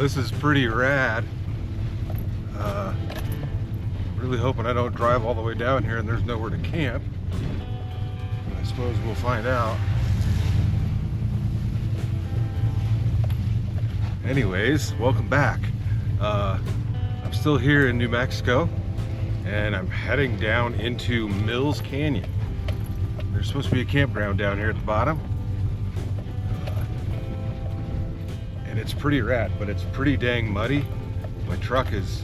this is pretty rad. Really hoping I don't drive all the way down here and there's nowhere to camp. I suppose we'll find out. Anyways, welcome back. I'm still here in New Mexico and I'm heading down into Mills Canyon. There's supposed to be a campground down here at the bottom. And it's pretty rad, but it's pretty dang muddy. My truck is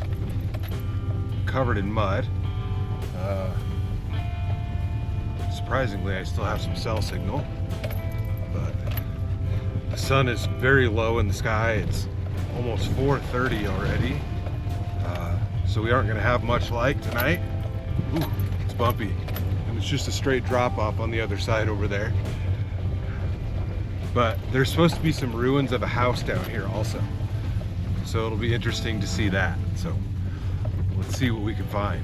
covered in mud. Surprisingly, I still have some cell signal, but the sun is very low in the sky. It's almost 4:30 already, so we aren't going to have much light tonight. Ooh, it's bumpy, and it's just a straight drop off on the other side over there. But there's supposed to be some ruins of a house down here also, so it'll be interesting to see that. So let's see what we can find.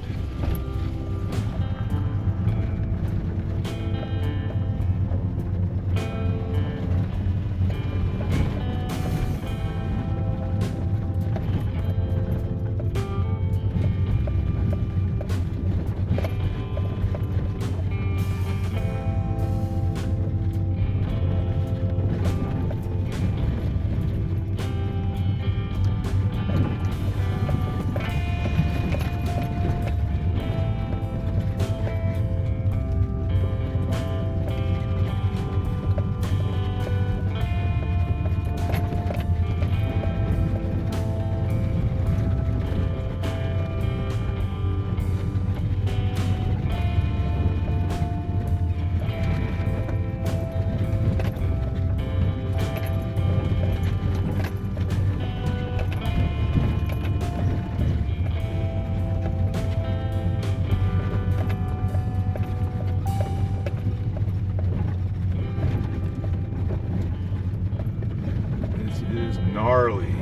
Gnarly.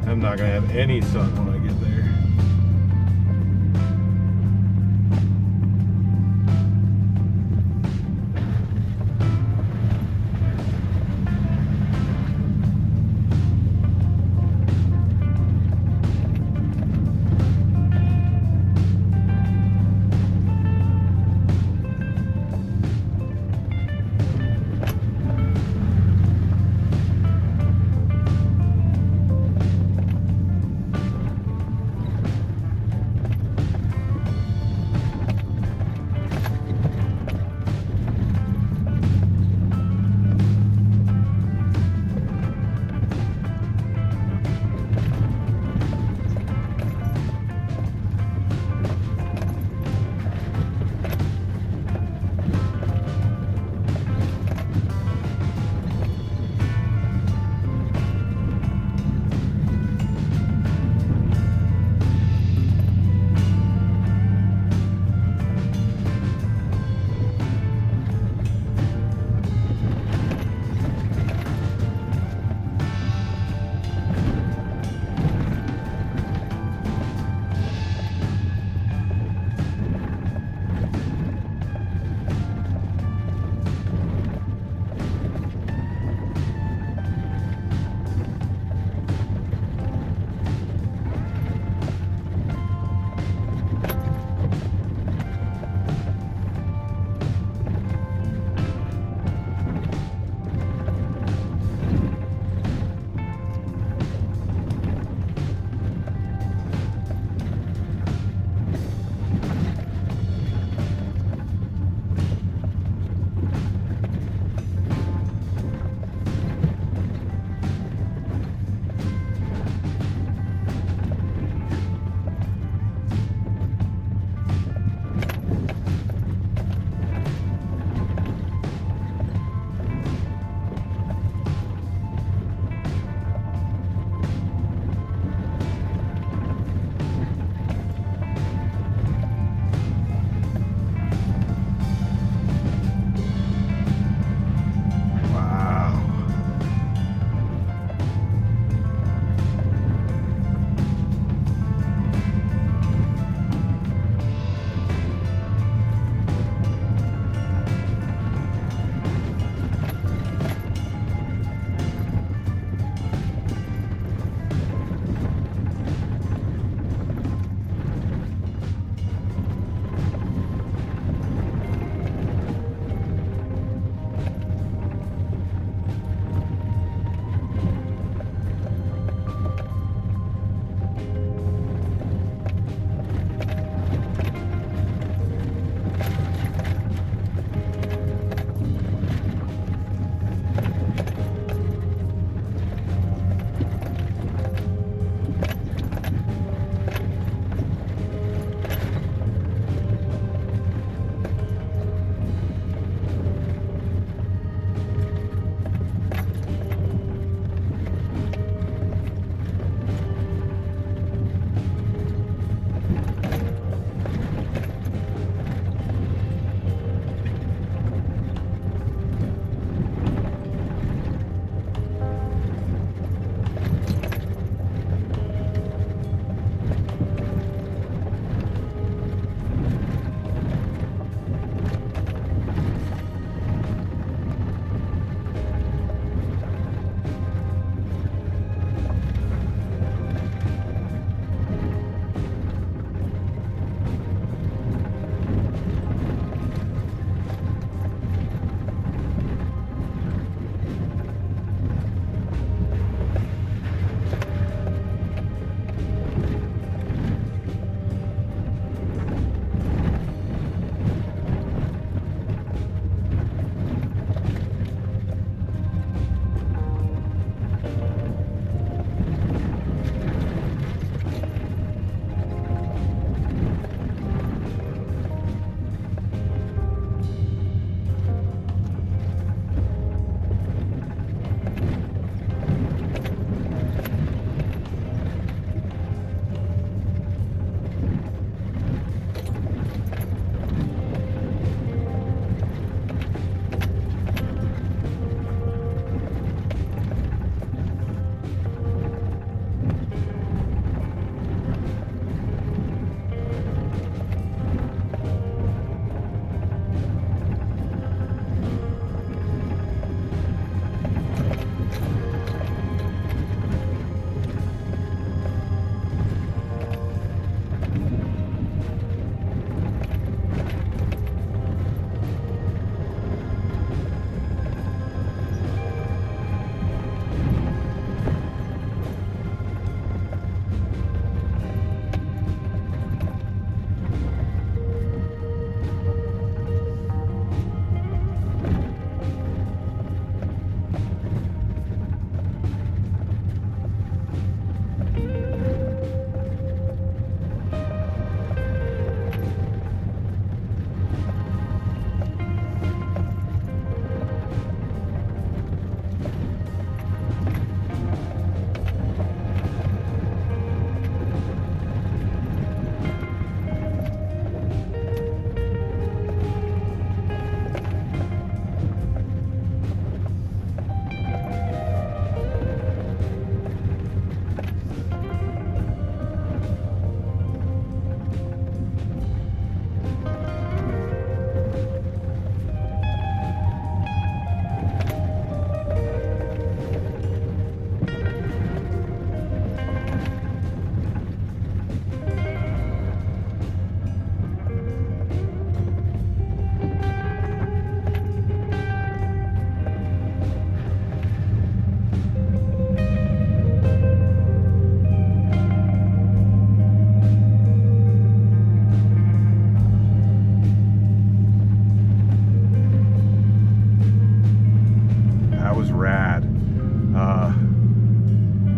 I'm not gonna have any sun when I get there.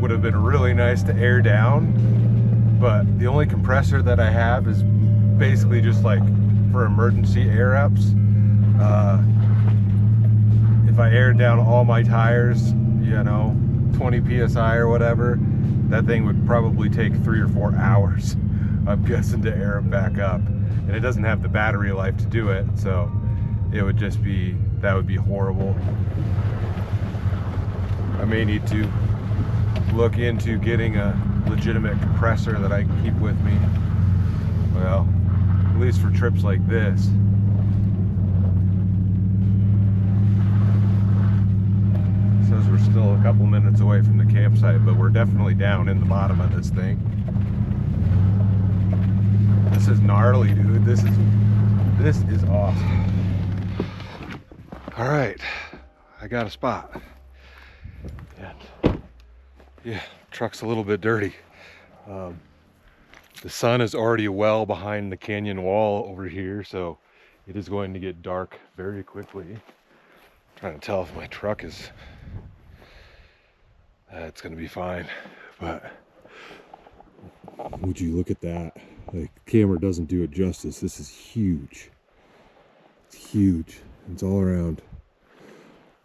would have been really nice to air down, but the only compressor that I have is basically just like for emergency air ups. If I aired down all my tires, you know, 20 psi or whatever, that thing would probably take 3 or 4 hours, I'm guessing, to air them back up. And it doesn't have the battery life to do it, so it would just be, that would be horrible. I may need to look into getting a legitimate compressor that I can keep with me. Well, at least for trips like this. It says we're still a couple minutes away from the campsite, but we're definitely down in the bottom of this thing. This is gnarly, dude. This is awesome. All right, I got a spot. And yeah, truck's a little bit dirty. The sun is already well behind the canyon wall over here, so it is going to get dark very quickly. I'm trying to tell if my truck is, it's gonna be fine, but would you look at that? Like, the camera doesn't do it justice. This is huge. It's huge. It's all around.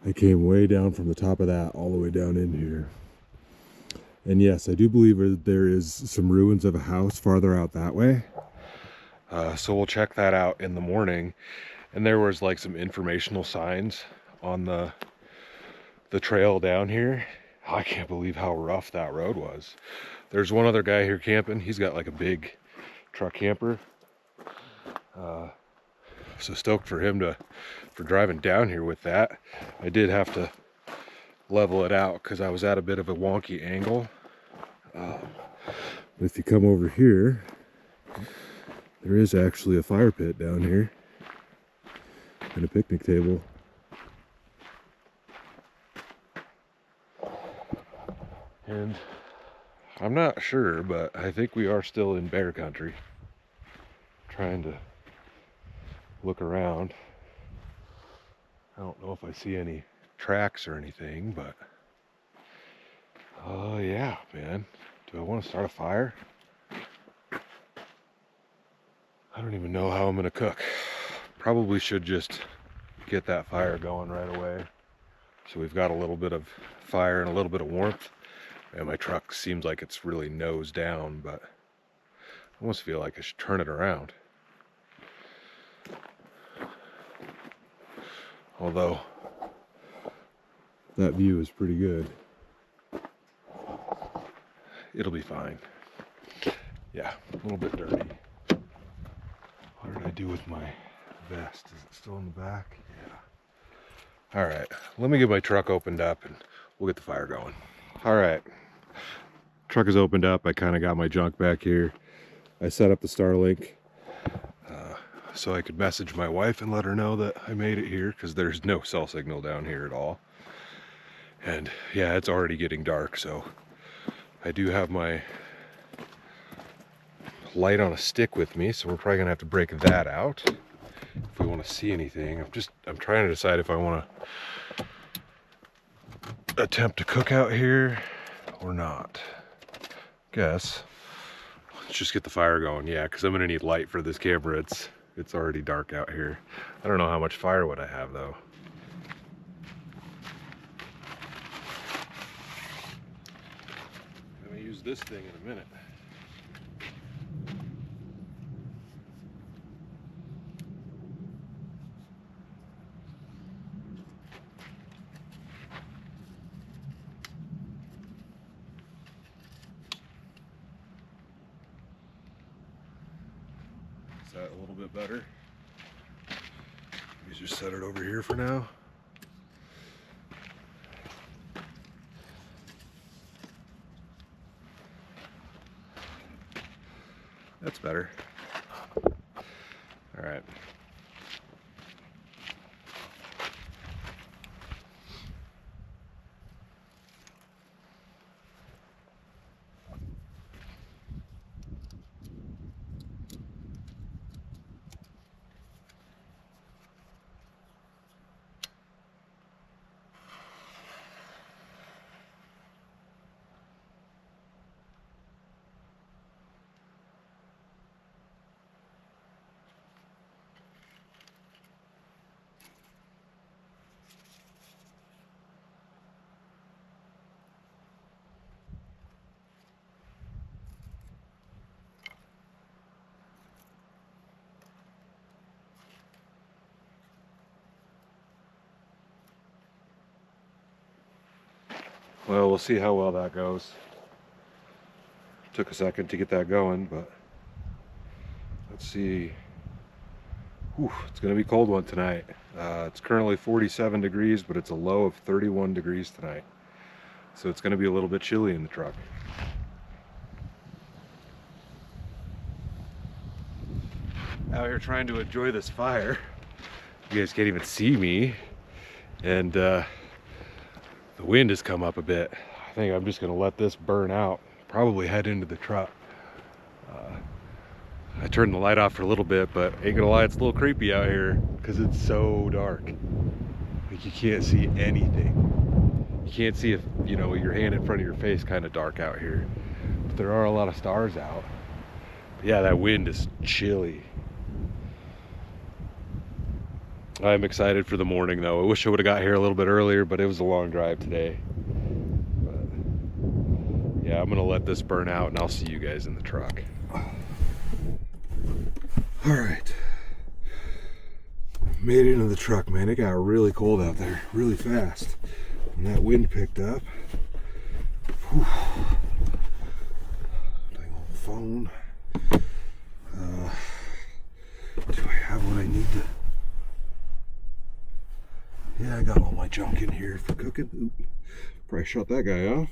I came way down from the top of that all the way down in here. And yes, I do believe there is some ruins of a house farther out that way. So we'll check that out in the morning. And there was like some informational signs on the trail down here. I can't believe how rough that road was. There's one other guy here camping. He's got like a big truck camper. So stoked for him for driving down here with that. I did have to level it out because I was at a bit of a wonky angle. If you come over here, there is actually a fire pit down here and a picnic table. And I'm not sure, but I think we are still in bear country. Trying to look around. I don't know if I see any tracks or anything, but yeah, man. Do I want to start a fire? I don't even know how I'm gonna cook. Probably should just get that fire going right away, so we've got a little bit of fire and a little bit of warmth. And my truck seems like it's really nose down, but I almost feel like I should turn it around. Although that view is pretty good. It'll be fine. Yeah, a little bit dirty. What did I do with my vest? Is it still in the back? Yeah. All right, let me get my truck opened up and we'll get the fire going. All right, truck is opened up. I kind of got my junk back here. I set up the Starlink so I could message my wife and let her know that I made it here, because there's no cell signal down here at all. And yeah, it's already getting dark, so I do have my light on a stick with me, so we're probably gonna have to break that out if we want to see anything. I'm trying to decide if I want to attempt to cook out here or not. Guess let's just get the fire going. Yeah, because I'm gonna need light for this camera. It's already dark out here. I don't know how much firewood I have though. I'm gonna use this thing in a minute. Is that a little bit better? Let me just set it over here for now. That's better. All right. Well, we'll see how well that goes. Took a second to get that going, but let's see. Whew, it's gonna be a cold one tonight. It's currently 47 degrees, but it's a low of 31 degrees tonight. So it's gonna be a little bit chilly in the truck. Out here trying to enjoy this fire. You guys can't even see me. And the wind has come up a bit. I think I'm just gonna let this burn out. Probably head into the truck. I turned the light off for a little bit, but ain't gonna lie, it's a little creepy out here because it's so dark. Like you can't see anything. You can't see if, you know, your hand in front of your face, kind of dark out here. But there are a lot of stars out. But yeah, that wind is chilly. I'm excited for the morning though. I wish I would have got here a little bit earlier, but it was a long drive today. But yeah, I'm gonna let this burn out and I'll see you guys in the truck. All right, made it into the truck, man. It got really cold out there, really fast. When that wind picked up. Whew. Dang old phone. Do I have what I need to? Yeah, I got all my junk in here for cooking. Oop. Probably shut that guy off.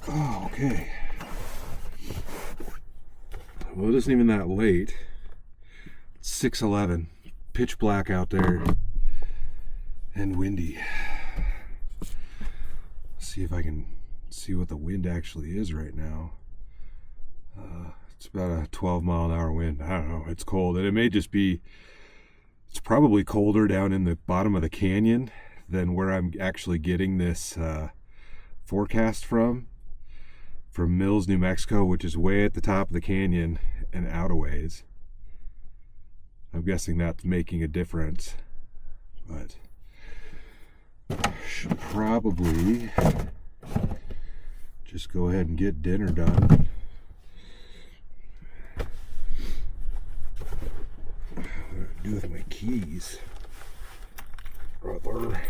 Oh, okay. Well, it isn't even that late. It's 6:11. Pitch black out there. And windy. Let's see if I can see what the wind actually is right now. It's about a 12-mile-an-hour wind. I don't know. It's cold. And it may just be... It's probably colder down in the bottom of the canyon than where I'm actually getting this forecast from Mills, New Mexico, which is way at the top of the canyon and out a ways. I'm guessing that's making a difference, but I should probably just go ahead and get dinner done. What do I do with my keys? Right there.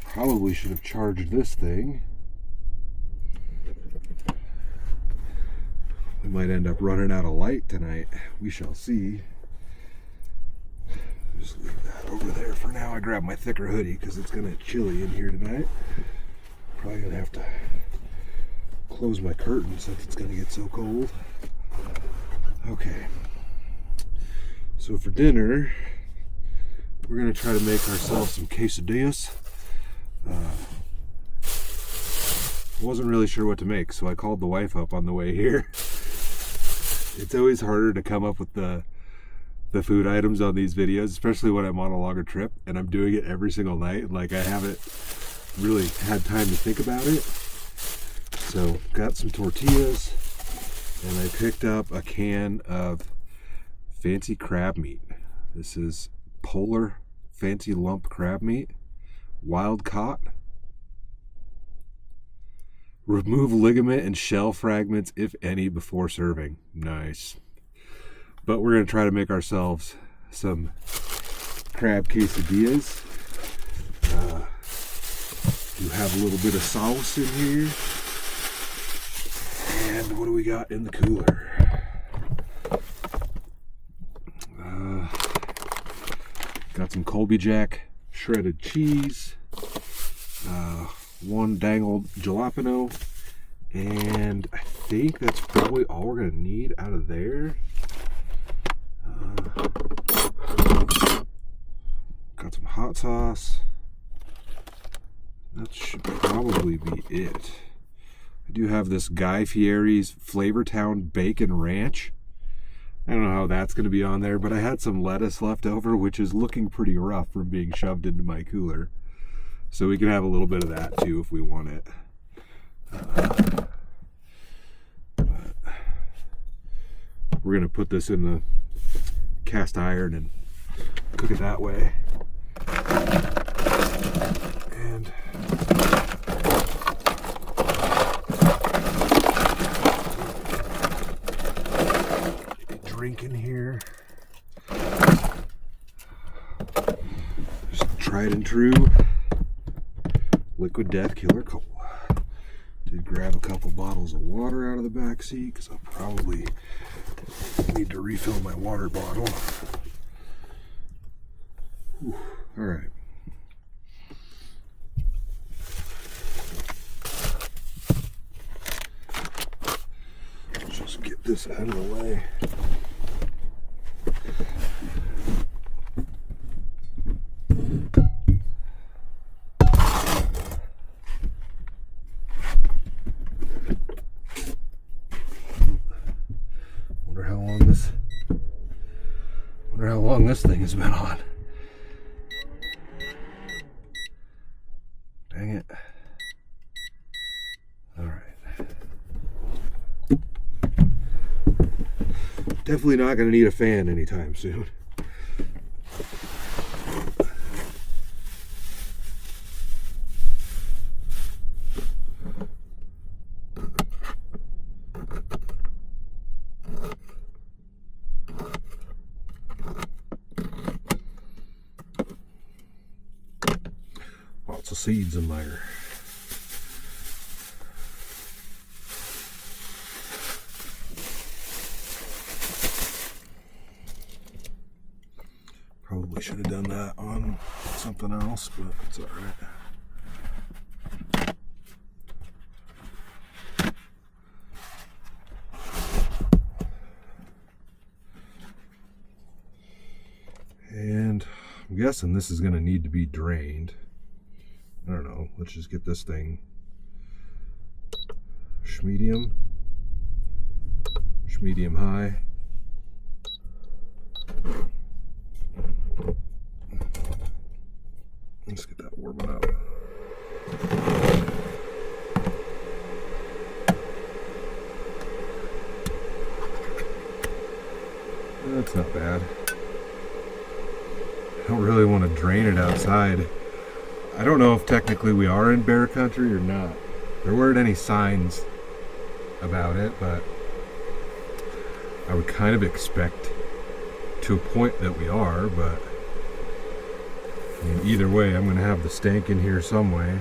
Probably should have charged this thing. We might end up running out of light tonight. We shall see. Just leave that over there for now. I grabbed my thicker hoodie because it's gonna get chilly in here tonight. Probably gonna have to close my curtain since it's gonna get so cold. Okay. So for dinner, we're gonna try to make ourselves some quesadillas. Wasn't really sure what to make, so I called the wife up on the way here. It's always harder to come up with the food items on these videos, especially when I'm on a longer trip and I'm doing it every single night. Like I haven't really had time to think about it. So got some tortillas and I picked up a can of fancy crab meat. This is Polar Fancy Lump crab meat, wild caught. Remove ligament and shell fragments, if any, before serving. Nice. But we're going to try to make ourselves some crab quesadillas. Do have a little bit of sauce in here. And what do we got in the cooler? Got some Colby Jack shredded cheese. One dangled jalapeno, and I think that's probably all we're gonna need out of there. Got some hot sauce. That should probably be it. I do have this Guy Fieri's Flavortown Bacon Ranch. I don't know how that's going to be on there, but I had some lettuce left over, which is looking pretty rough from being shoved into my cooler. So we can have a little bit of that too if we want it. But we're going to put this in the cast iron and cook it that way. And drink in here. tried and true liquid death killer cola. Did grab a couple bottles of water out of the back seat because I'll probably need to refill my water bottle. Whew. All right. Let's just get this out of the way. Wonder how long this thing has been on. Dang it. All right. Definitely not going to need a fan anytime soon. Lots of seeds in there. Probably should have done that on something else, but it's all right. And I'm guessing this is going to need to be drained. I don't know. Let's just get this thing medium high. Let's get that warming up. That's not bad. I don't really want to drain it outside. I don't know if technically we are in bear country or not. There weren't any signs about it, but I would kind of expect to a point that we are, but I mean, either way, I'm going to have the stank in here some way.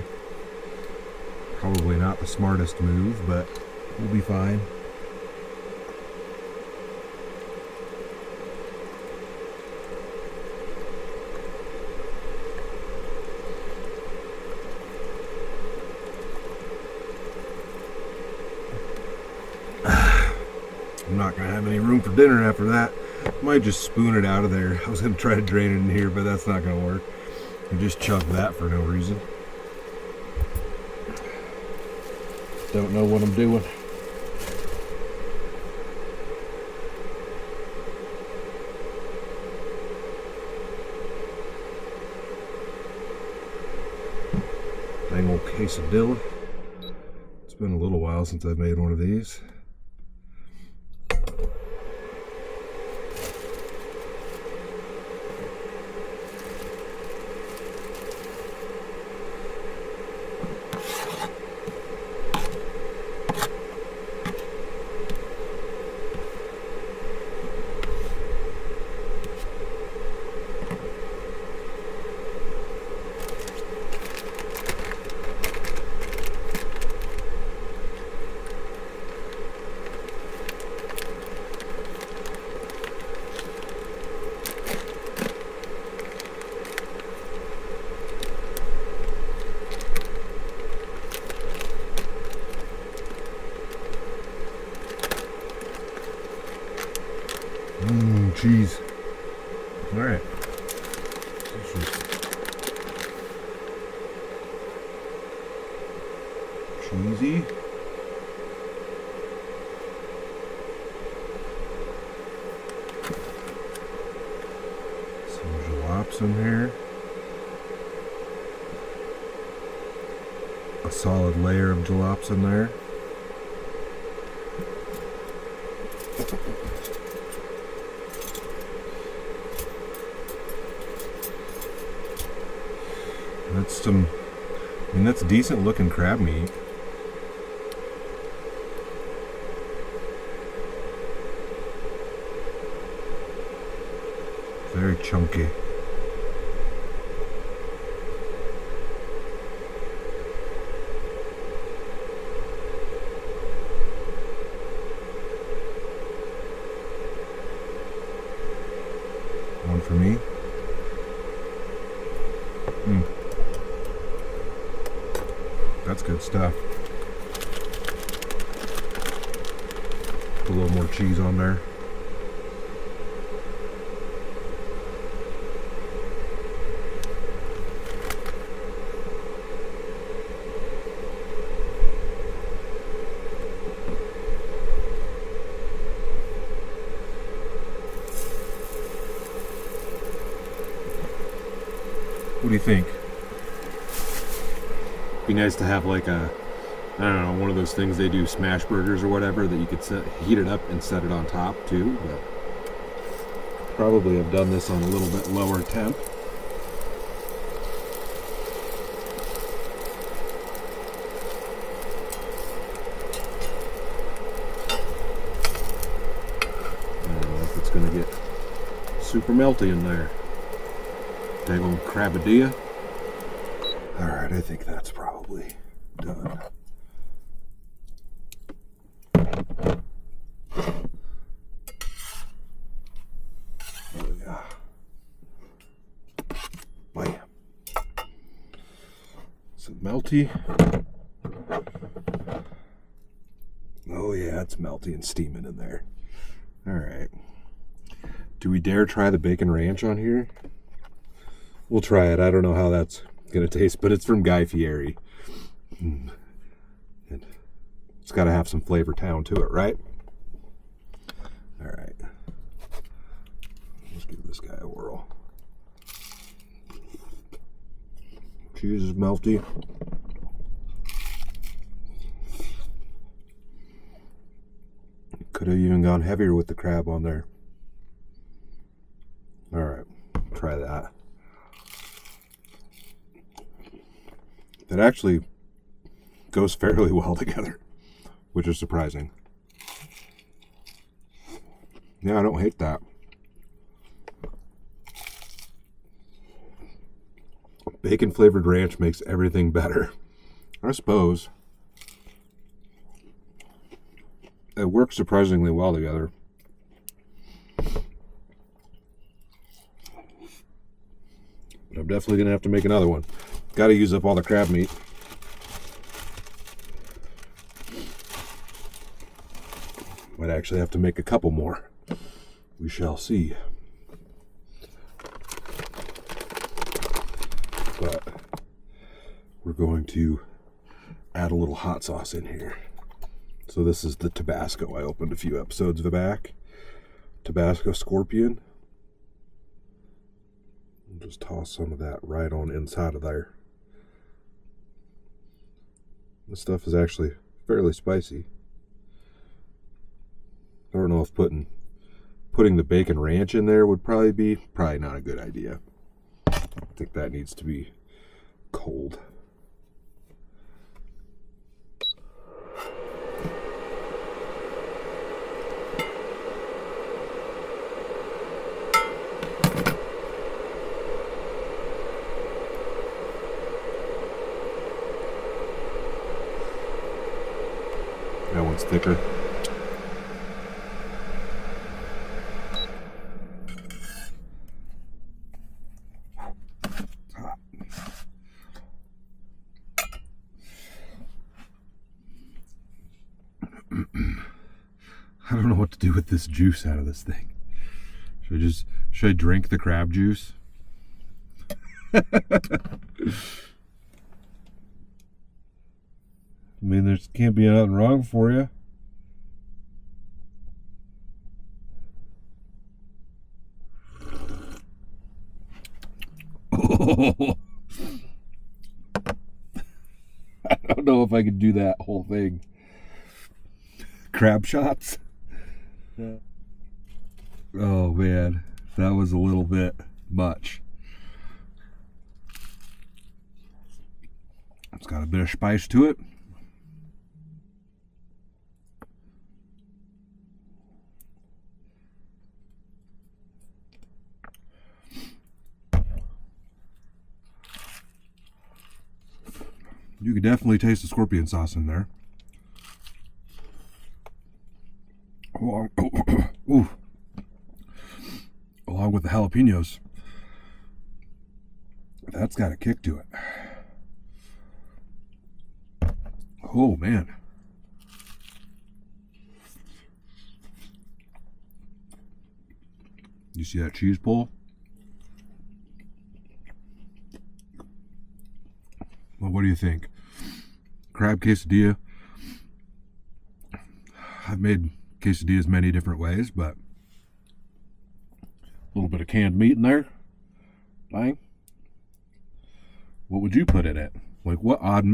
Probably not the smartest move, but we'll be fine. I'm not going to have any room for dinner after that. Might just spoon it out of there. I was going to try to drain it in here, but that's not going to work. I just chug that for no reason. Don't know what I'm doing. Dang old quesadilla. It's been a little while since I've made one of these. Cheese. All right. Cheesy. Some jalapenos in here. A solid layer of jalapenos in there. That's some, I mean, that's decent looking crab meat. Very chunky. Mm. That's good stuff. Put a little more cheese on there. What do you think? Be nice to have like a, I don't know, one of those things they do, smash burgers or whatever, that you could heat it up and set it on top too. But probably have done this on a little bit lower temp. I don't know if it's going to get super melty in there. Big old Quesadilla. Alright, I think that's probably done. Oh yeah. Bam. Is it melty? Oh yeah, it's melty and steaming in there. Alright. Do we dare try the bacon ranch on here? We'll try it. I don't know how that's going to taste, but it's from Guy Fieri. And it's got to have some flavor town to it, right? All right. Let's give this guy a whirl. Cheese is melty. Could have even gone heavier with the crab on there. All right, try that. That actually goes fairly well together, which is surprising. Yeah, I don't hate that. Bacon flavored ranch makes everything better, I suppose. It works surprisingly well together. But I'm definitely going to have to make another one. Got to use up all the crab meat. Might actually have to make a couple more. We shall see. But we're going to add a little hot sauce in here. So this is the Tabasco I opened a few episodes back. Tabasco Scorpion. Just toss some of that right on inside of there. This stuff is actually fairly spicy. I don't know if putting the bacon ranch in there would probably not a good idea. I think that needs to be cold. That one's thicker. I don't know what to do with this juice out of this thing. Should I drink the crab juice? I mean, there can't be nothing wrong for you. Oh. I don't know if I could do that whole thing. Crab shots. Yeah. Oh man, that was a little bit much. It's got a bit of spice to it. You can definitely taste the scorpion sauce in there. Along with the jalapenos. That's got a kick to it. Oh, man. You see that cheese pull? Well, what do you think? Crab quesadilla. I've made quesadillas many different ways, but a little bit of canned meat in there. Bang. What would you put it at? Like, what odd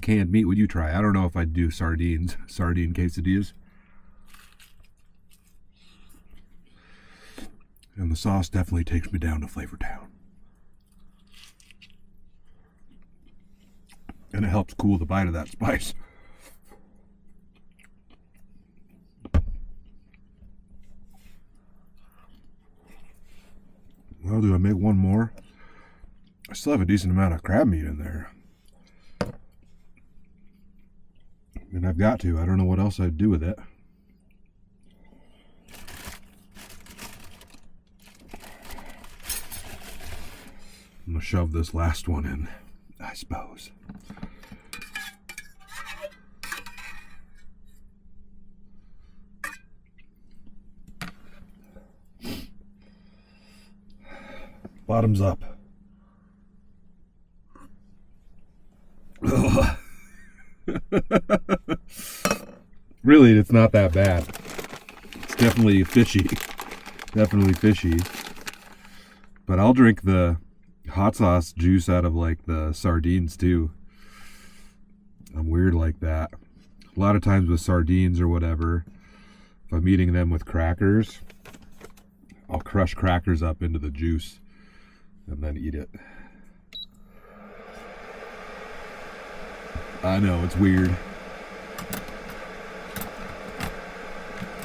canned meat would you try? I don't know if I'd do sardine quesadillas. And the sauce definitely takes me down to Flavor Town. And it helps cool the bite of that spice. Well, do I make one more? I still have a decent amount of crab meat in there. And I've got to. I don't know what else I'd do with it. I'm going to shove this last one in, I suppose. Bottoms up. Really, it's not that bad. It's definitely fishy. Definitely fishy. But I'll drink the hot sauce juice out of like the sardines too. I'm weird like that. A lot of times with sardines or whatever, if I'm eating them with crackers, I'll crush crackers up into the juice and then eat it. I know, it's weird.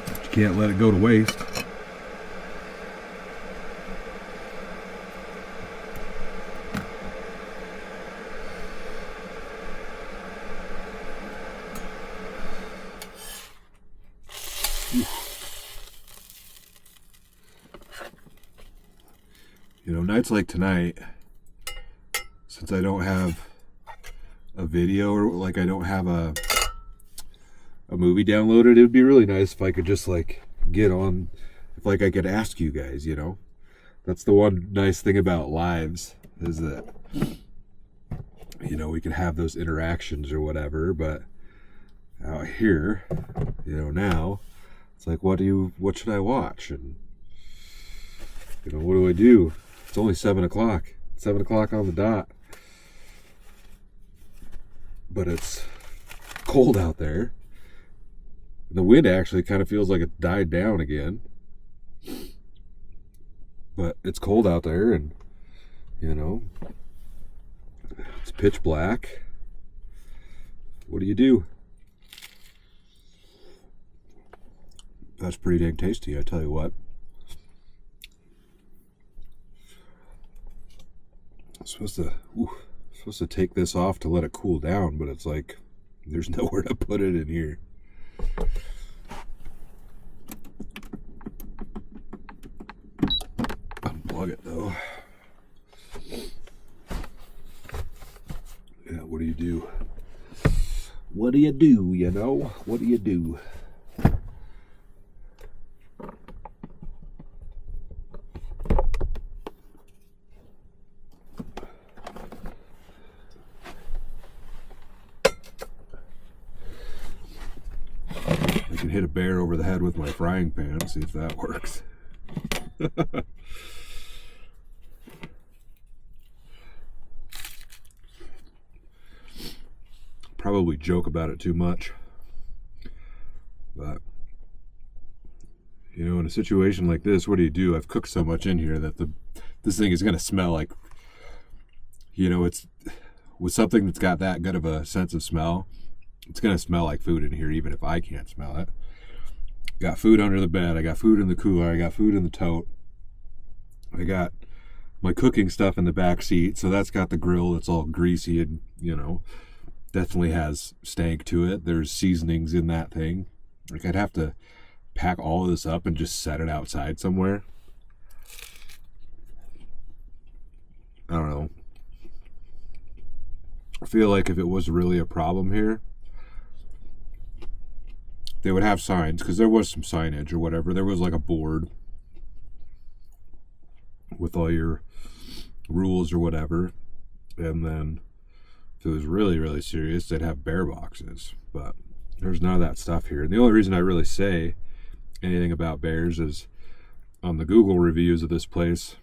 But you can't let it go to waste. You know, nights like tonight, since I don't have a video or like I don't have a movie downloaded, it would be really nice if I could just like get on, if like I could ask you guys, you know. That's the one nice thing about lives, is that, you know, we can have those interactions or whatever. But out here, you know, now it's like, what should I watch? And, you know, what do I do? It's only 7 o'clock. 7 o'clock on the dot. But it's cold out there. The wind actually kind of feels like it died down again. But it's cold out there, and, you know, it's pitch black. What do you do? That's pretty dang tasty, I tell you what. I'm supposed to take this off to let it cool down, but it's like there's nowhere to put it in here. Unplug it though. Yeah, what do you do? What do you do, you know? What do you do? Hit a bear over the head with my frying pan, see if that works. Probably joke about it too much, but you know, in a situation like this, what do? I've cooked so much in here that this thing is going to smell like, you know, it's with something that's got that good of a sense of smell, it's going to smell like food in here even if I can't smell it. Got food under the bed, I got food in the cooler, I got food in the tote, I got my cooking stuff in the back seat, so that's got the grill that's all greasy and, you know, definitely has stank to it. There's seasonings in that thing. Like, I'd have to pack all of this up and just set it outside somewhere. I don't know. I feel like if it was really a problem here, they would have signs, because there was some signage or whatever. There was like a board with all your rules or whatever. And then if it was really, really serious, they'd have bear boxes. But there's none of that stuff here. And the only reason I really say anything about bears is on the Google reviews of this place,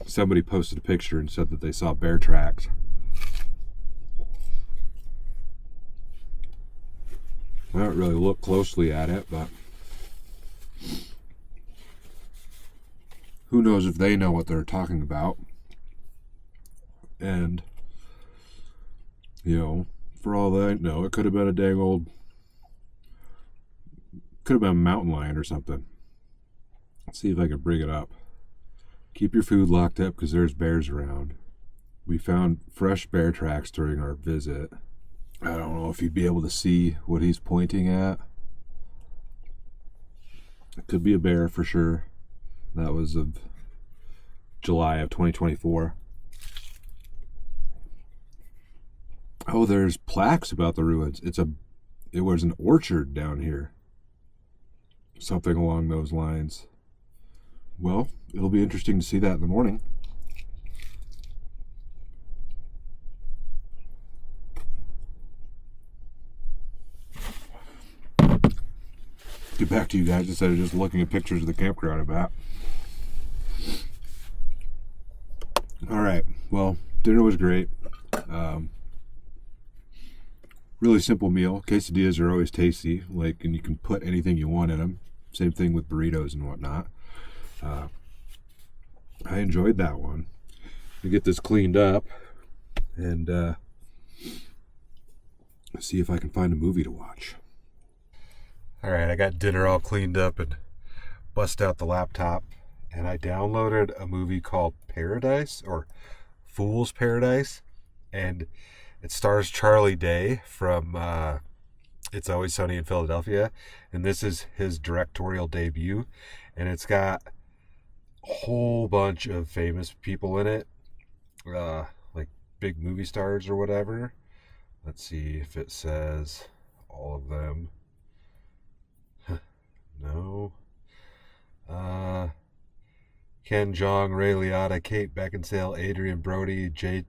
somebody posted a picture and said that they saw bear tracks. I haven't really looked closely at it, but who knows if they know what they're talking about. And, you know, for all that I know, it could have been a dang old, could have been a mountain lion or something. Let's see if I can bring it up. Keep your food locked up because there's bears around. We found fresh bear tracks during our visit. I don't know if you'd be able to see what he's pointing at. It could be a bear for sure. That was of July of 2024. Oh, there's plaques about the ruins. It was an orchard down here. Something along those lines. Well, it'll be interesting to see that in the morning. Get back to you guys instead of just looking at pictures of the campground I'm at. Alright, well, dinner was great. Really simple meal. Quesadillas are always tasty, and you can put anything you want in them. Same thing with burritos and whatnot. I enjoyed that one. To get this cleaned up and see if I can find a movie to watch. Alright, I got dinner all cleaned up and bust out the laptop, and I downloaded a movie called Paradise, or Fool's Paradise, and it stars Charlie Day from It's Always Sunny in Philadelphia, and this is his directorial debut, and it's got a whole bunch of famous people in it, like big movie stars or whatever. Let's see if it says all of them. No. Ken Jeong, Ray Liotta, Kate Beckinsale, Adrian Brody, Jason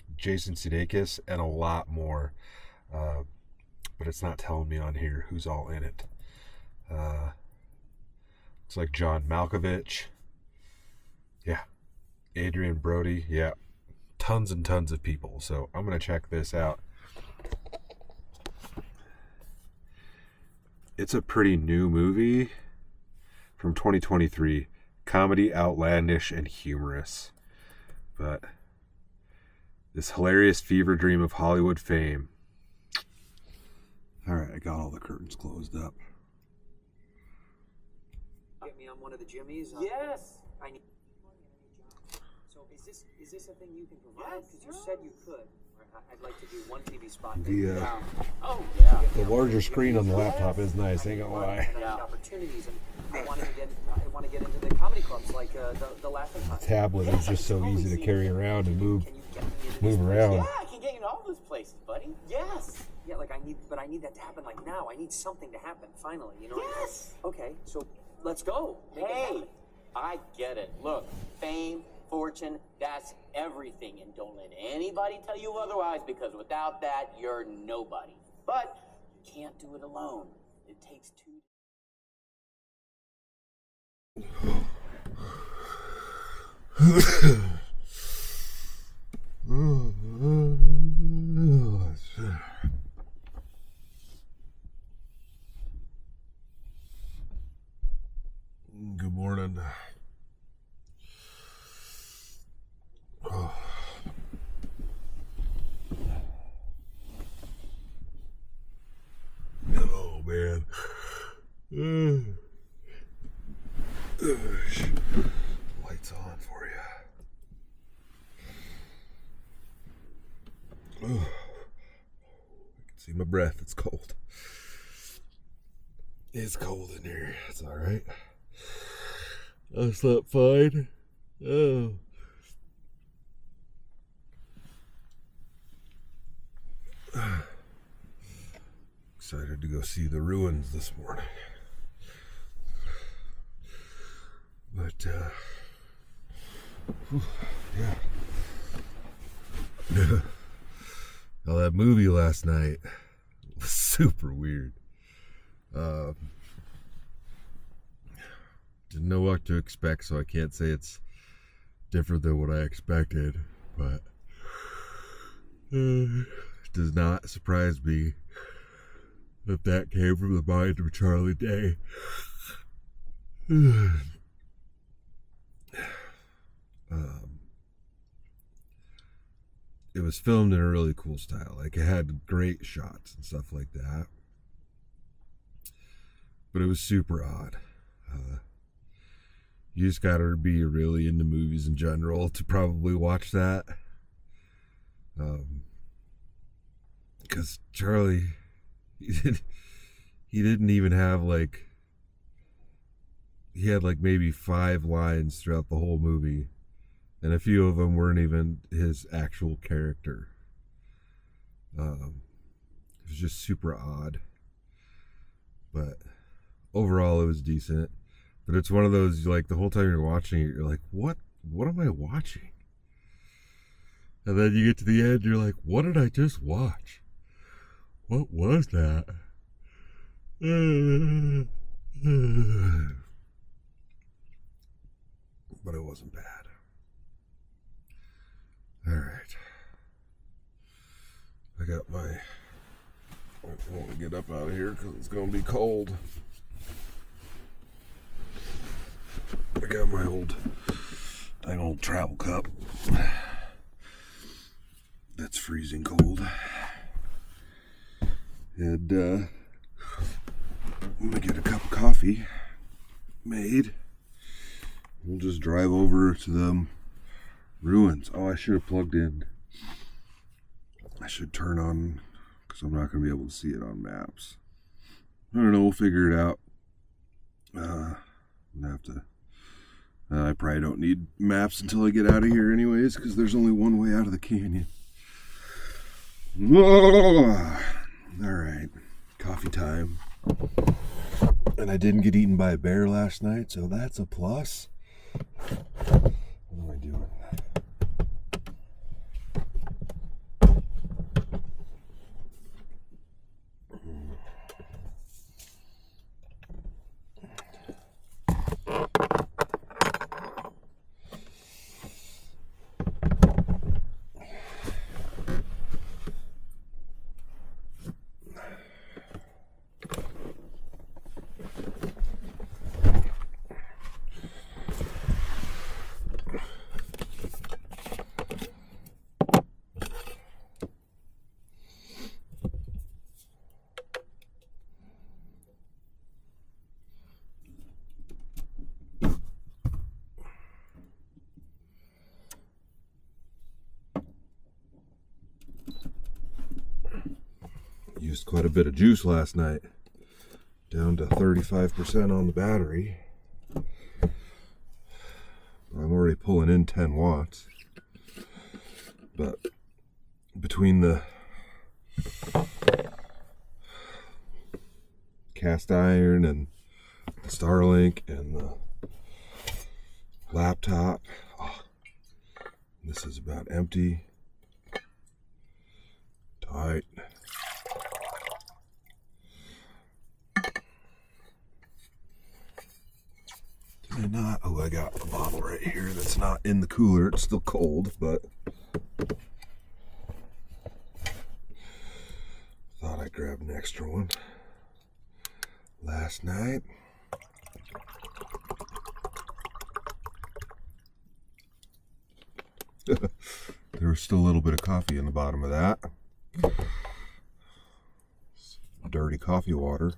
Sudeikis, and a lot more. But it's not telling me on here who's all in it. Looks like John Malkovich. Yeah. Adrian Brody. Yeah. Tons and tons of people. So I'm going to check this out. It's a pretty new movie from 2023. Comedy, outlandish, and humorous. But this hilarious fever dream of Hollywood fame. Alright, I got all the curtains closed up. Get me on one of the Jimmys? Yes! I need... So is this a thing you can provide? Because you said you could. I'd like to do one TV spot. The larger screen on the laptop is nice, ain't gonna lie. Opportunities, and I want to get into the comedy clubs like the Laughing Hut. The tablet is just so easy to carry around and move around. Yeah, I can get you to all those places, buddy. Yes! Yeah, I need that to happen like now. I need something to happen finally, you know? Yes! Okay, so let's go. Hey, I get it. Look, fame, fortune, that's everything, and don't let anybody tell you otherwise, because without that, you're nobody. But you can't do it alone. It takes two. Good morning. Oh man. Lights on for you. I can see my breath. It's cold. It's cold in here. It's all right. I slept fine. Oh. decided to go see the ruins this morning. But, yeah. Now, that movie last night was super weird. Didn't know what to expect, so I can't say it's different than what I expected, but it does not surprise me that came from the mind of Charlie Day. It was filmed in a really cool style. Like, it had great shots and stuff like that. But it was super odd. You just gotta be really into movies in general to probably watch that. Because Charlie, he didn't even have like, he had like maybe 5 lines throughout the whole movie. And a few of them weren't even his actual character. It was just super odd. But overall, it was decent. But it's one of those, like, the whole time you're watching it, you're like, what am I watching? And then you get to the end, you're like, what did I just watch? What was that? But it wasn't bad. Alright. I got my... I want to get up out of here because it's going to be cold. I got my old travel cup. That's freezing cold. And I'm gonna get a cup of coffee made. We'll just drive over to the ruins. Oh, I should have plugged in. I should turn on, because I'm not gonna be able to see it on maps. I don't know, we'll figure it out. I'm gonna have to. I probably don't need maps until I get out of here anyways, because there's only one way out of the canyon. Alright, coffee time. And I didn't get eaten by a bear last night, so that's a plus. What am I doing? Used quite a bit of juice last night, down to 35% on the battery. I'm already pulling in 10 watts, but between the cast iron and the Starlink and the laptop, this is about empty. Tight. I got a bottle right here that's not in the cooler. It's still cold, but thought I'd grab an extra one. Last night, there was still a little bit of coffee in the bottom of that. Dirty coffee water.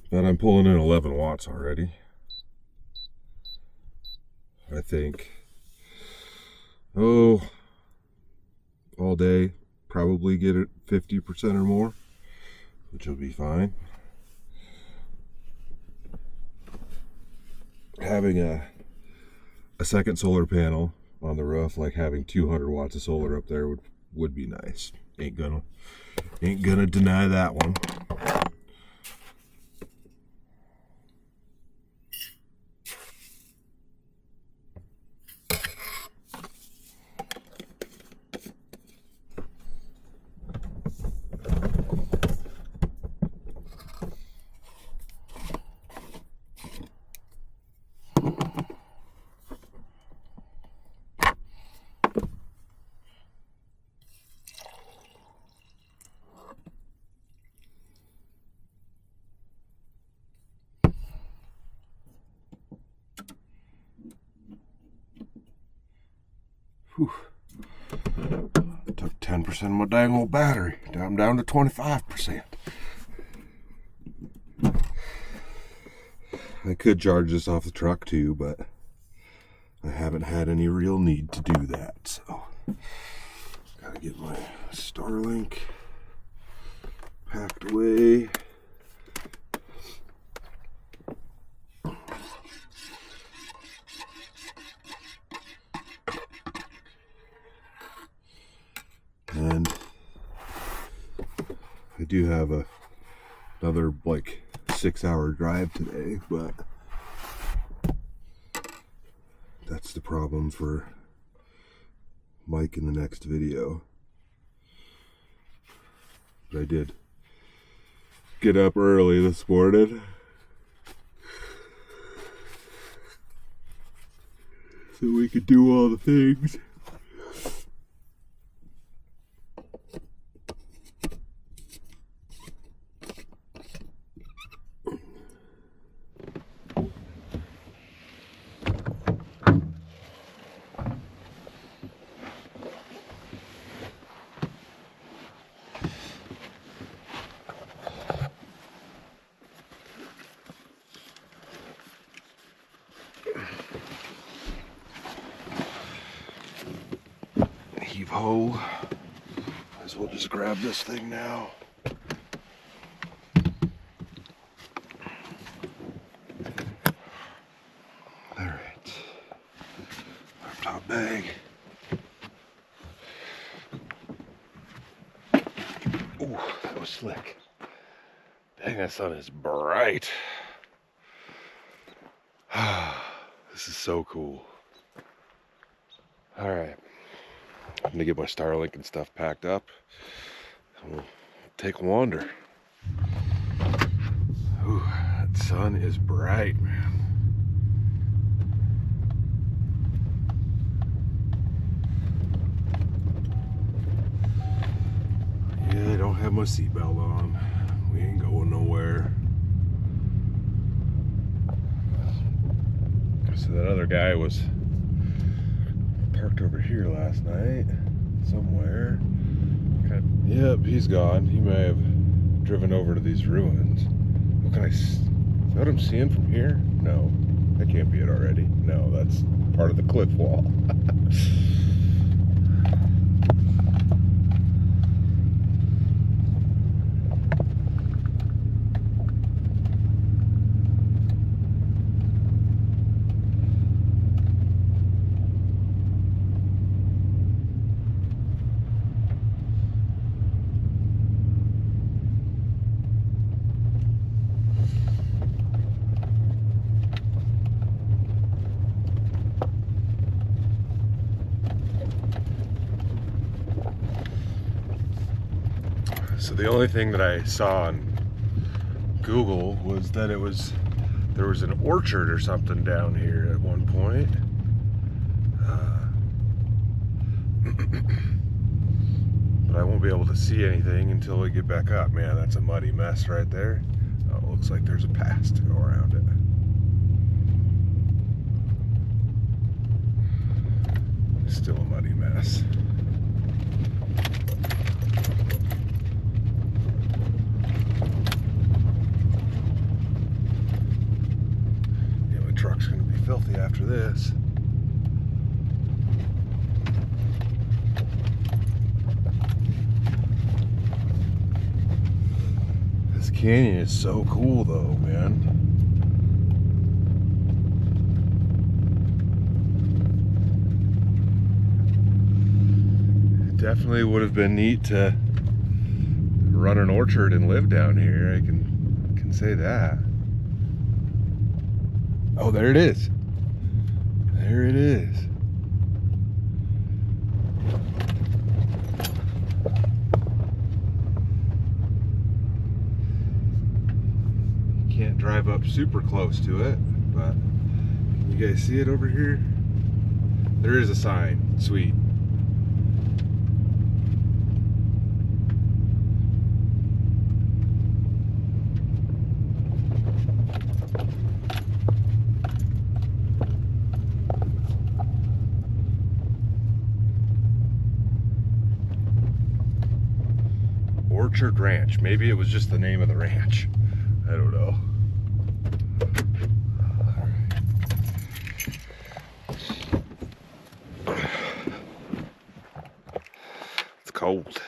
And I'm pulling in 11 watts already. I think, all day, probably get it 50% or more, which will be fine. Having a a second solar panel on the roof, like having 200 watts of solar up there would be nice. Ain't gonna deny that one. Whew. Took 10% of my dang old battery. I'm down to 25%. I could charge this off the truck too, but I haven't had any real need to do that. So, gotta get my Starlink packed away. And I do have another like 6-hour drive today, but that's the problem for Mike in the next video. But I did get up early this morning so we could do all the things. Heave ho. Might as well just grab this thing now. Alright. Laptop bag. Ooh, that was slick. Dang, that sun is bright. This is so cool. Alright. I'm gonna get my Starlink and stuff packed up, and we'll take a wander. Ooh, that sun is bright, man. Yeah, I don't have my seatbelt on. We ain't going nowhere. So that other guy was parked over here last night, somewhere. Yep, he's gone. He may have driven over to these ruins. What can is that what I'm seeing from here? No, that can't be it already. No, that's part of the cliff wall. So the only thing that I saw on Google was that there was an orchard or something down here at one point. But I won't be able to see anything until we get back up. Man, that's a muddy mess right there. Oh, it looks like there's a path to go around it. Still a muddy mess. Truck's gonna be filthy after this. This canyon is so cool though, man. Definitely would have been neat to run an orchard and live down here. I can say that. Oh, there it is. There it is. Can't drive up super close to it, but can you guys see it over here? There is a sign. Sweet. Orchard Ranch. Maybe it was just the name of the ranch. I don't know. It's cold.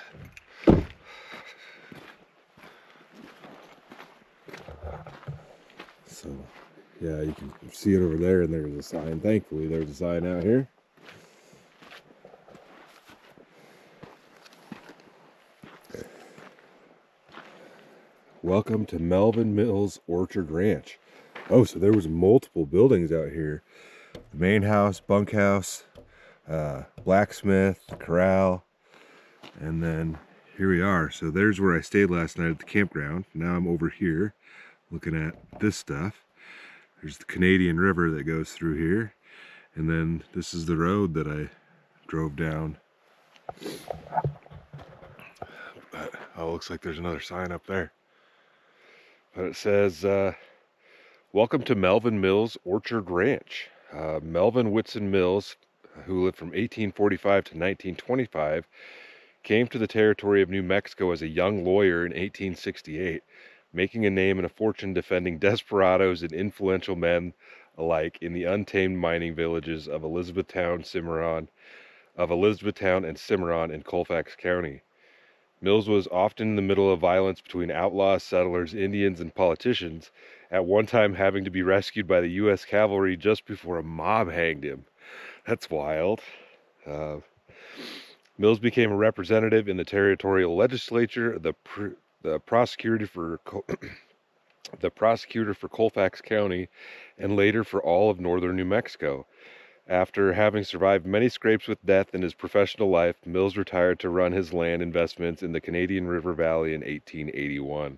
So, yeah, you can see it over there, and there's a sign. Thankfully, there's a sign out here. Welcome to Melvin Mills Orchard Ranch. Oh, so there was multiple buildings out here. The main house, bunkhouse, blacksmith, corral, and then here we are. So there's where I stayed last night at the campground. Now I'm over here looking at this stuff. There's the Canadian River that goes through here. And then this is the road that I drove down. But, oh, looks like there's another sign up there. But it says, welcome to Melvin Mills Orchard Ranch. Melvin Whitson Mills, who lived from 1845 to 1925, came to the territory of New Mexico as a young lawyer in 1868, making a name and a fortune defending desperados and influential men alike in the untamed mining villages of Elizabethtown and Cimarron in Colfax County. Mills was often in the middle of violence between outlaws, settlers, Indians, and politicians, at one time having to be rescued by the U.S. cavalry just before a mob hanged him. That's wild. Mills became a representative in the territorial legislature, the prosecutor for Colfax County, and later for all of northern New Mexico. After having survived many scrapes with death in his professional life, Mills retired to run his land investments in the Canadian River Valley in 1881.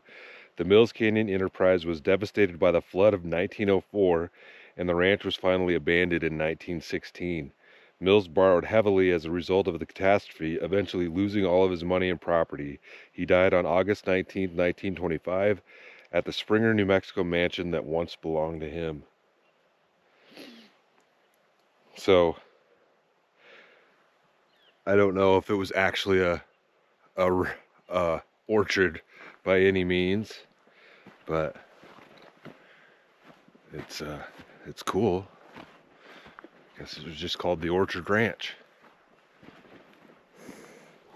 The Mills Canyon enterprise was devastated by the flood of 1904, and the ranch was finally abandoned in 1916. Mills borrowed heavily as a result of the catastrophe, eventually losing all of his money and property. He died on August 19, 1925, at the Springer, New Mexico mansion that once belonged to him. So, I don't know if it was actually a orchard by any means, but it's cool. I guess it was just called the Orchard Ranch.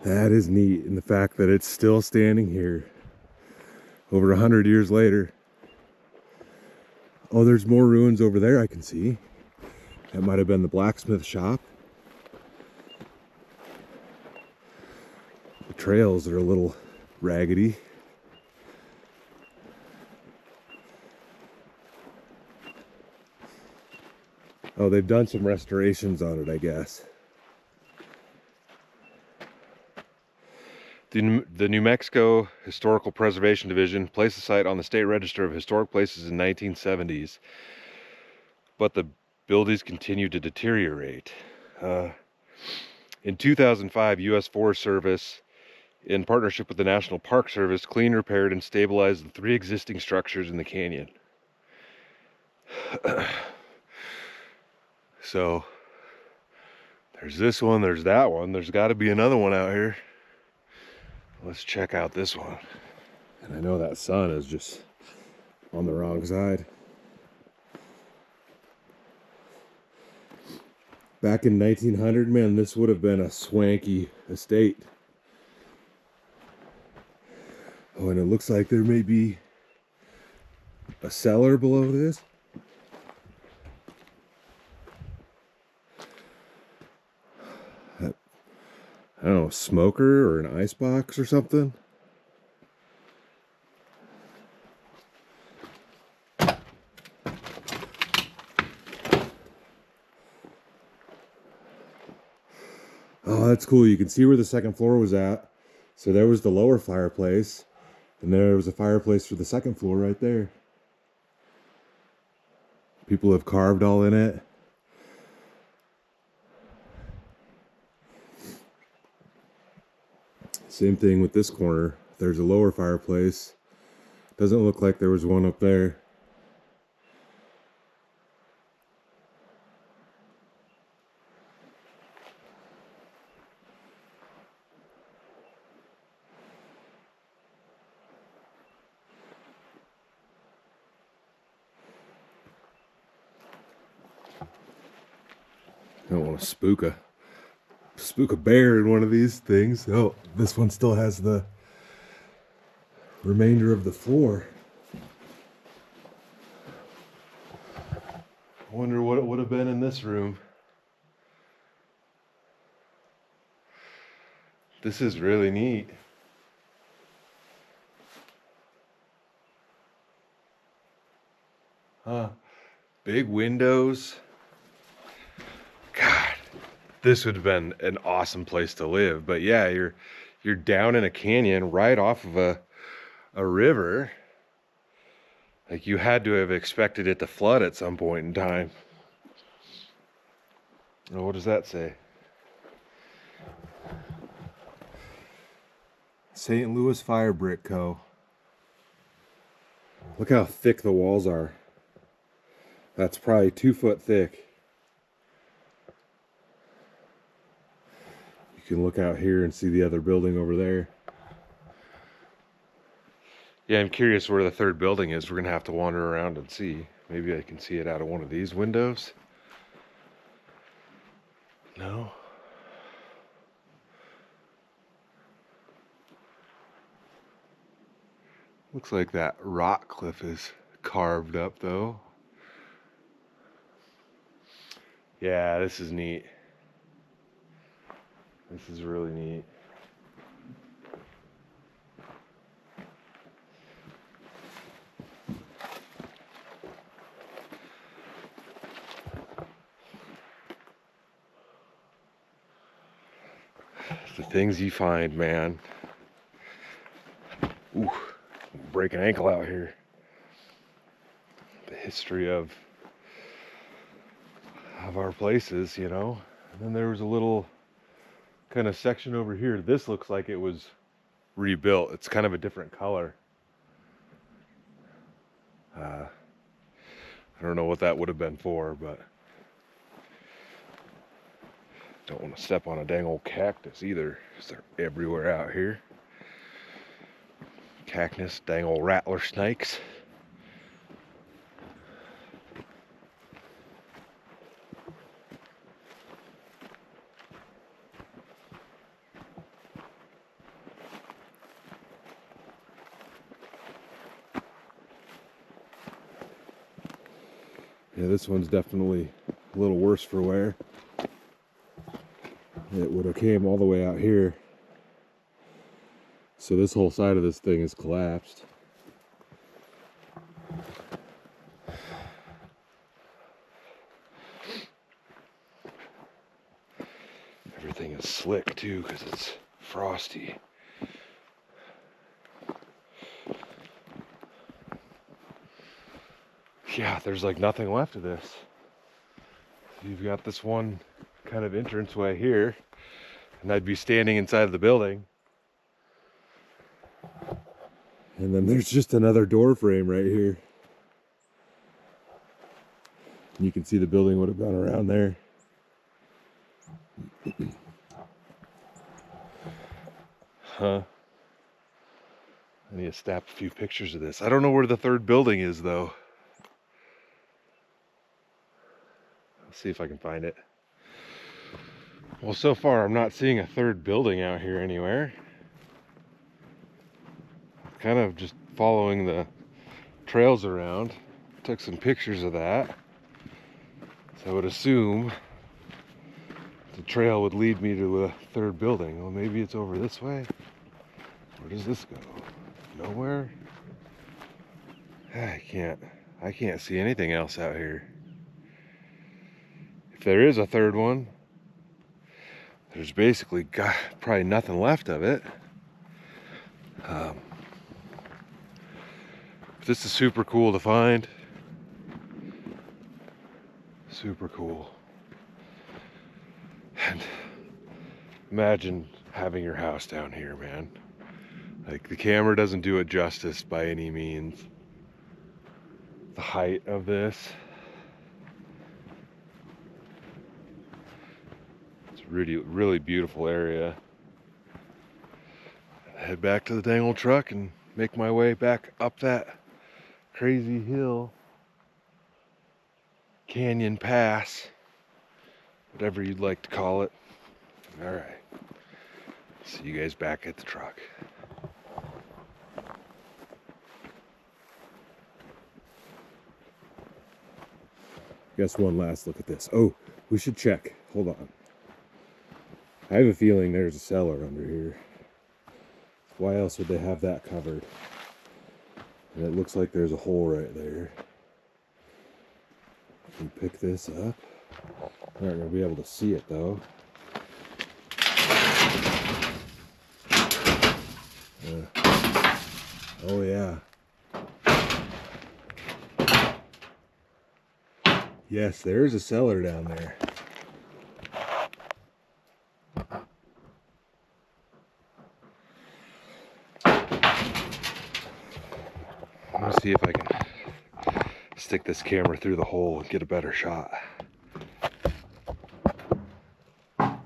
That is neat, and the fact that it's still standing here over 100 years later. Oh, there's more ruins over there I can see. That might have been the blacksmith shop. The trails are a little raggedy. Oh, they've done some restorations on it, I guess. The New Mexico Historical Preservation Division placed the site on the State Register of Historic Places in the 1970s, but the buildings continue to deteriorate. In 2005, U.S. Forest Service, in partnership with the National Park Service, cleaned, repaired, and stabilized the 3 existing structures in the canyon. So, there's this one, there's that one, there's got to be another one out here. Let's check out this one. And I know that sun is just on the wrong side. Back in 1900, man, this would have been a swanky estate. Oh, and it looks like there may be a cellar below this. I don't know, a smoker or an ice box or something. Oh, that's cool. You can see where the second floor was at. So there was the lower fireplace, and there was a fireplace for the second floor right there. People have carved all in it. Same thing with this corner. There's a lower fireplace. Doesn't look like there was one up there. I don't want to spook a bear in one of these things. Oh, this one still has the remainder of the floor. I wonder what it would have been in this room. This is really neat. Huh. Big windows. God, this would have been an awesome place to live. But yeah, you're down in a canyon right off of a river. Like, you had to have expected it to flood at some point in time. Oh, what does that say? St. Louis Fire Brick Co. Look how thick the walls are. That's probably 2 foot thick. You can look out here and see the other building over there. Yeah, I'm curious where the third building is. We're gonna have to wander around and see. Maybe I can see it out of one of these windows. No. Looks like that rock cliff is carved up though. Yeah, this is neat. This is really neat. The things you find, man. Ooh, break an ankle out here. The history of our places, you know. And then there was a little kind of section over here. This looks like it was rebuilt. It's kind of a different color. I don't know what that would have been for, but don't want to step on a dang old cactus either, because they're everywhere out here. Cactus, dang old rattler snakes. Yeah, this one's definitely a little worse for wear. It would have came all the way out here. So this whole side of this thing is collapsed. Everything is slick too because it's frosty. Yeah, there's like nothing left of this. You've got this one kind of entranceway here, and I'd be standing inside the building. And then there's just another door frame right here. You can see the building would have gone around there. Huh. I need to snap a few pictures of this. I don't know where the third building is though. Let's see if I can find it. Well, so far I'm not seeing a third building out here anywhere. Kind of just following the trails around. Took some pictures of that. So I would assume the trail would lead me to a third building. Well, maybe it's over this way. Where does this go? Nowhere? I can't see anything else out here. If there is a third one, there's basically probably nothing left of it. This is super cool to find. Super cool. And imagine having your house down here, man. Like, the camera doesn't do it justice by any means. The height of this. It's a really, really beautiful area. Head back to the dang old truck and make my way back up that crazy hill. Canyon Pass. Whatever you'd like to call it. Alright. See you guys back at the truck. Guess one last look at this. Oh, we should check. Hold on. I have a feeling there's a cellar under here. Why else would they have that covered? And it looks like there's a hole right there. Can pick this up. I'm not going to be able to see it though. Oh yeah. Yes, there's a cellar down there. Let's see if I can stick this camera through the hole and get a better shot. I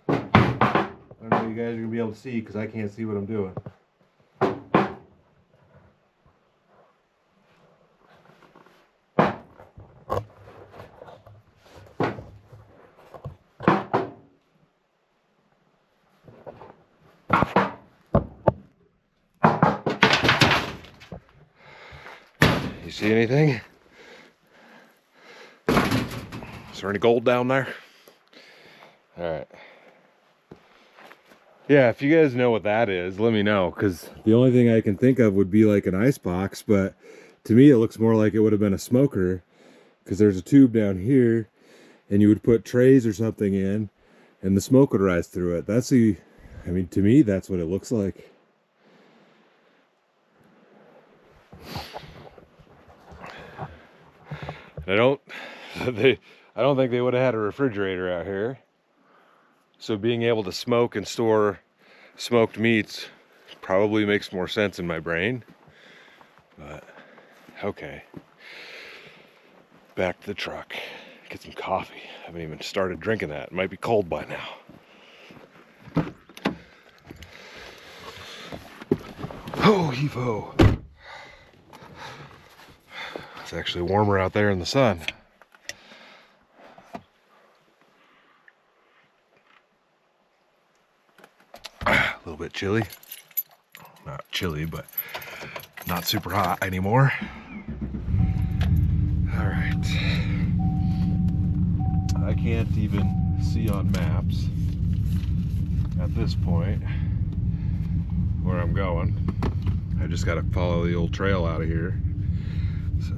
don't know if you guys are gonna be able to see because I can't see what I'm doing. You see anything? Is there any gold down there? All right. Yeah, if you guys know what that is, let me know, because the only thing I can think of would be like an ice box, but to me it looks more like it would have been a smoker, because there's a tube down here and you would put trays or something in and the smoke would rise through it. That's the, I mean, to me that's what it looks like. I don't think they would have had a refrigerator out here. So being able to smoke and store smoked meats probably makes more sense in my brain. But okay. Back to the truck. Get some coffee. I haven't even started drinking that. It might be cold by now. Oh, heave-ho. It's actually warmer out there in the sun. A little bit chilly. Not chilly, but not super hot anymore. All right. I can't even see on maps at this point where I'm going. I just got to follow the old trail out of here. So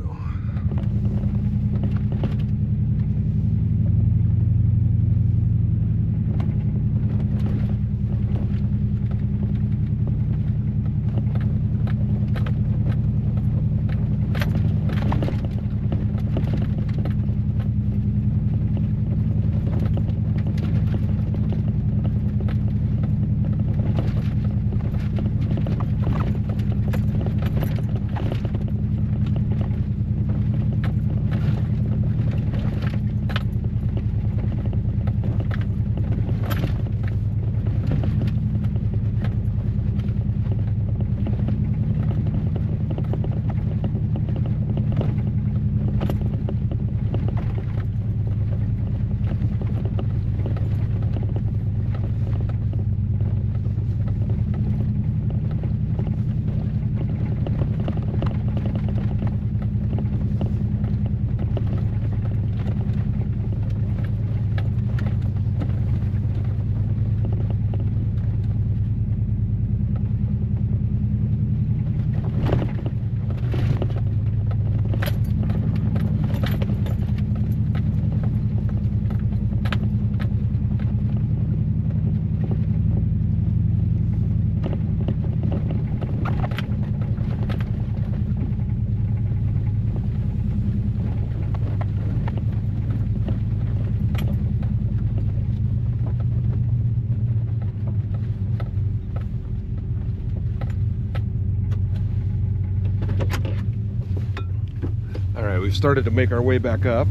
we've started to make our way back up,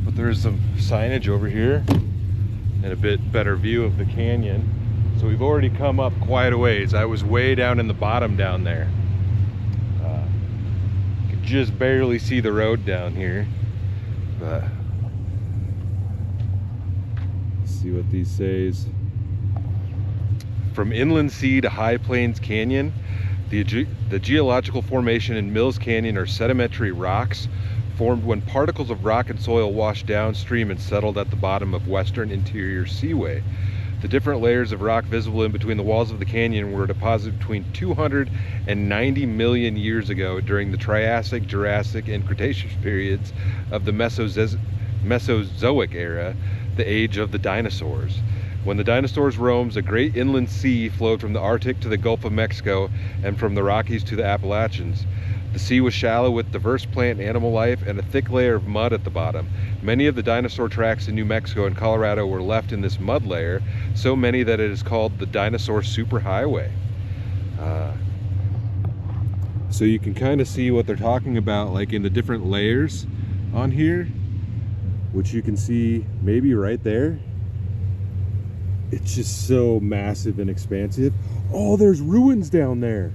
but there's some signage over here and a bit better view of the canyon. So we've already come up quite a ways. I was way down in the bottom down there. Could just barely see the road down here, but let's see what these says. From inland sea to high plains canyon, the geological formation in Mills Canyon are sedimentary rocks formed when particles of rock and soil washed downstream and settled at the bottom of western interior seaway. The different layers of rock visible in between the walls of the canyon were deposited between 290 million years ago during the Triassic, Jurassic, and Cretaceous periods of the Mesozoic era, the age of the dinosaurs. When the dinosaurs roamed, a great inland sea flowed from the Arctic to the Gulf of Mexico and from the Rockies to the Appalachians. The sea was shallow with diverse plant and animal life and a thick layer of mud at the bottom. Many of the dinosaur tracks in New Mexico and Colorado were left in this mud layer, so many that it is called the dinosaur superhighway. So you can kind of see what they're talking about, like in the different layers on here, which you can see maybe right there. It's just so massive and expansive. Oh, there's ruins down there.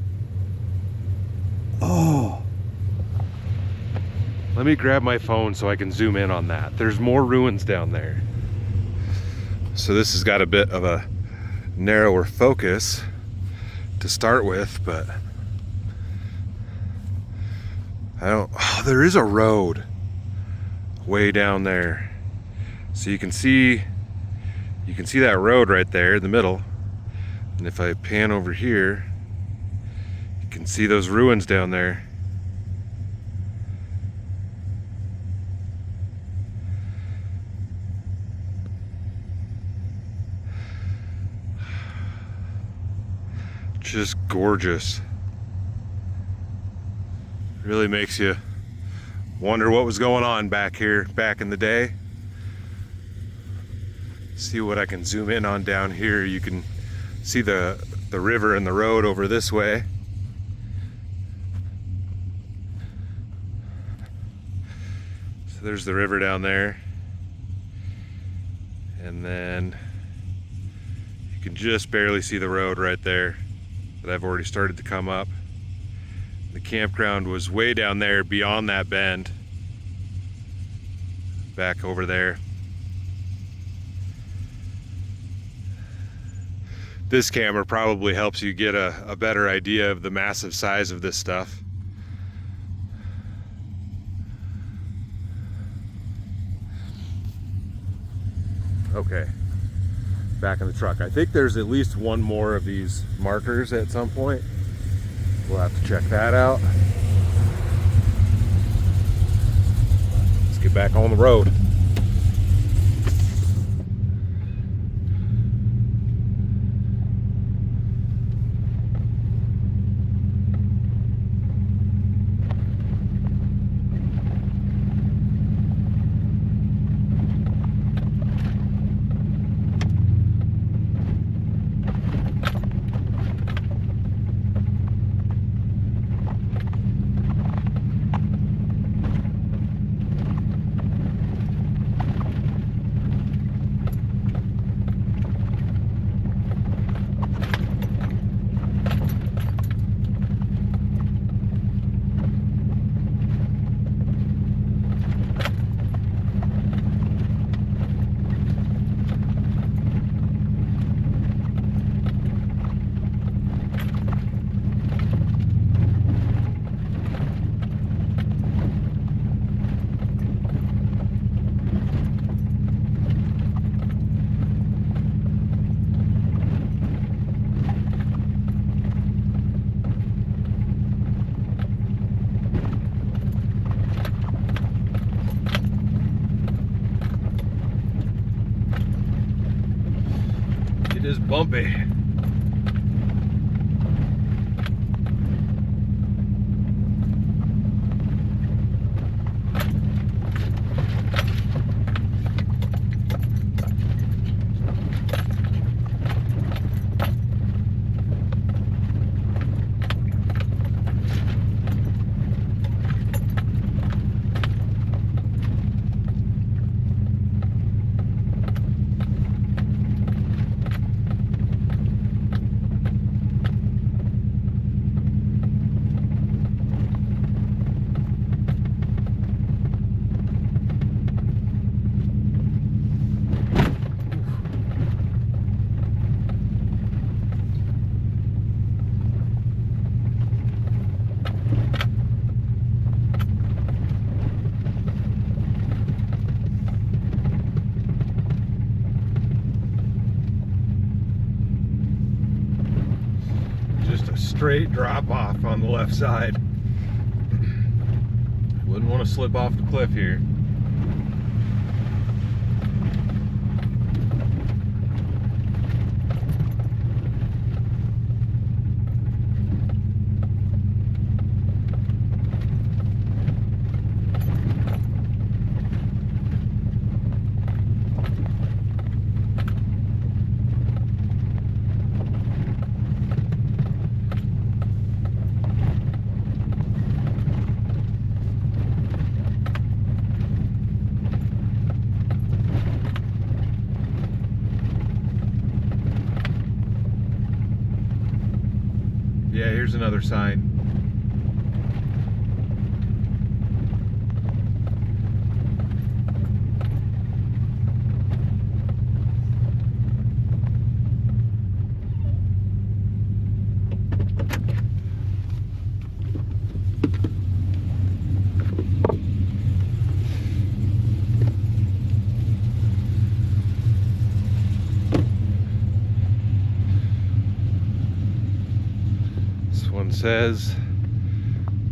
Oh, let me grab my phone so I can zoom in on that. There's more ruins down there. So this has got a bit of a narrower focus to start with, but oh, there is a road way down there. So you can see that road right there in the middle. And if I pan over here, you can see those ruins down there. Just gorgeous. Really makes you wonder what was going on back here back in the day. See what I can zoom in on down here. You can see the river and the road over this way. So there's the river down there. And then you can just barely see the road right there that I've already started to come up. The campground was way down there beyond that bend. Back over there. This camera probably helps you get a better idea of the massive size of this stuff. Okay, back in the truck. I think there's at least one more of these markers at some point. We'll have to check that out. Let's get back on the road. It is bumpy. straight drop off on the left side. Wouldn't want to slip off the cliff here. Yeah, here's another sign. One says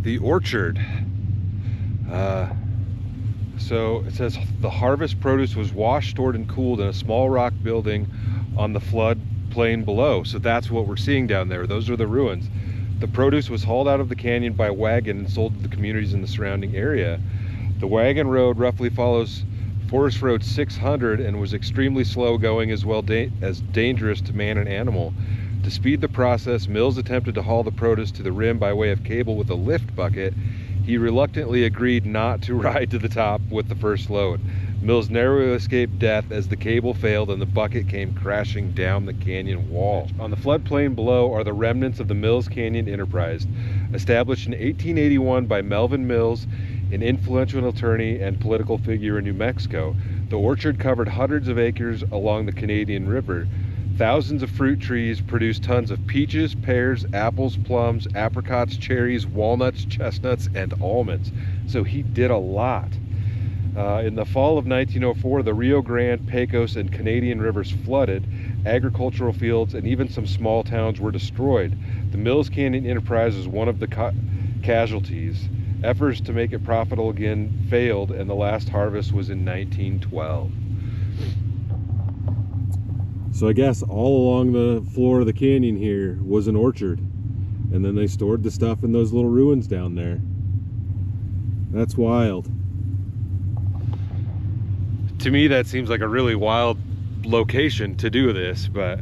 the orchard. So it says the harvest produce was washed, stored, and cooled in a small rock building on the flood plain below. So that's what we're seeing down there. Those are the ruins. The produce was hauled out of the canyon by wagon and sold to the communities in the surrounding area. The wagon road roughly follows Forest Road 600 and was extremely slow going, as well as dangerous to man and animal. To speed the process, Mills attempted to haul the produce to the rim by way of cable with a lift bucket. He reluctantly agreed not to ride to the top with the first load. Mills narrowly escaped death as the cable failed and the bucket came crashing down the canyon wall. On the floodplain below are the remnants of the Mills Canyon Enterprise, established in 1881 by Melvin Mills, an influential attorney and political figure in New Mexico. The orchard covered hundreds of acres along the Canadian River. Thousands of fruit trees produce tons of peaches, pears, apples, plums, apricots, cherries, walnuts, chestnuts, and almonds. So he did a lot. In the fall of 1904, the Rio Grande, Pecos, and Canadian rivers flooded. Agricultural fields and even some small towns were destroyed. The Mills Canyon Enterprise was one of the casualties. Efforts to make it profitable again failed, and the last harvest was in 1912. So I guess all along the floor of the canyon here was an orchard, and then they stored the stuff in those little ruins down there. That's wild. To me, that seems like a really wild location to do this, but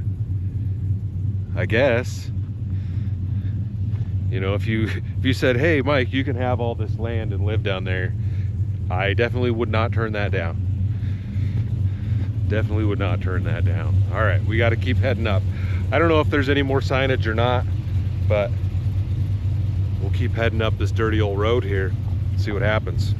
I guess, you know, if you said, hey Mike, you can have all this land and live down there, I definitely would not turn that down. Definitely would not turn that down. All right, we got to keep heading up. I don't know if there's any more signage or not, but we'll keep heading up this dirty old road here, see what happens.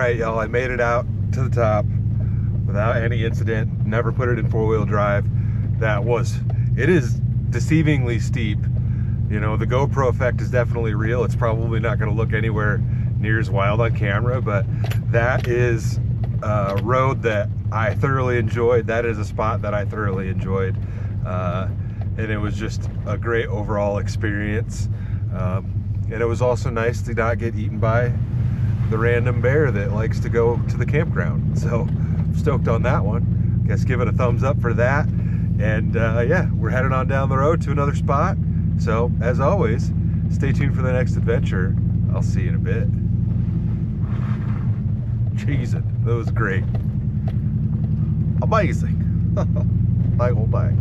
right, y'all, I made it out to the top without any incident. Never put it in 4-wheel drive. It is deceivingly steep. You know, the GoPro effect is definitely real. It's probably not going to look anywhere near as wild on camera, but that is a road that I thoroughly enjoyed. That is a spot that I thoroughly enjoyed. And it was just a great overall experience. And it was also nice to not get eaten by the random bear that likes to go to the campground. So stoked on that one. Guess give it a thumbs up for that. And yeah, we're headed on down the road to another spot. So as always, stay tuned for the next adventure. I'll see you in a bit. Jesus, that was great. Amazing. Bye, oh bye.